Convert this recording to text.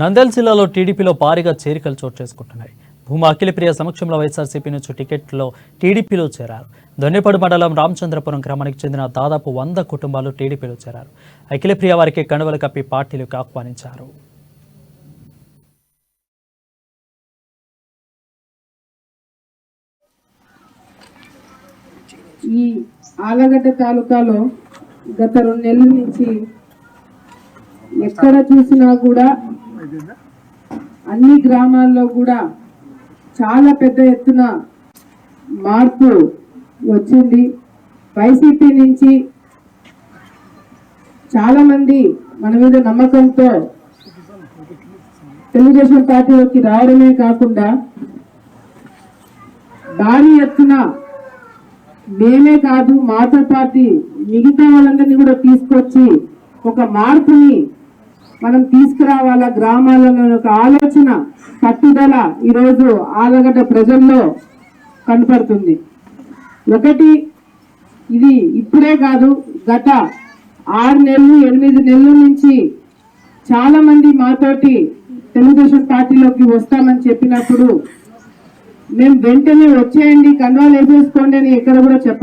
నంద్యాల జిల్లాలో టీడీపీలో భారీగా చేరికలు చోటు చేసుకుంటున్నాయి. భూమా అఖిలప్రియ సమక్షంలో వైఎస్ఆర్సీపీ నుంచి టికెట్లో టీడీపీలో చేరారు. దొన్నెపాడు మండలం రామచంద్రపురం గ్రామానికి చెందిన దాదాపు 100 కుటుంబాలు టీడీపీలో చేరారు. అఖిలప్రియ వారికి కండువలు కప్పి పార్టీలకు ఆహ్వానించారు. ఈ ఆలగడ్డ తాలూకాలో గత 2 నెలల నుంచి ఎక్కడ చూసినా కూడా అన్ని గ్రామాల్లో కూడా చాలా పెద్ద ఎత్తున మార్పు వచ్చింది. వైసీపీ నుంచి చాలా మంది మన మీద నమ్మకంతో తెలుగుదేశం పార్టీలోకి రావడమే కాకుండా భారీ ఎత్తున మేమే కాదు మాతో పార్టీ మిగతా వాళ్ళందరినీ కూడా తీసుకొచ్చి ఒక మార్పుని మనం తీసుకురావాలా గ్రామాలలో ఒక ఆలోచన పట్టుదల ఈరోజు ఆలగడ్డ ప్రజల్లో కనపడుతుంది. ఒకటి ఇది ఇప్పుడే కాదు, గత 6 నెలలు 8 నెలల నుంచి చాలా మంది మాతోటి తెలుగుదేశం పార్టీలోకి వస్తామని చెప్పినప్పుడు మేము వెంటనే వచ్చేయండి కండువాలు వేసేసుకోండి అని ఎక్కడ కూడా చెప్ప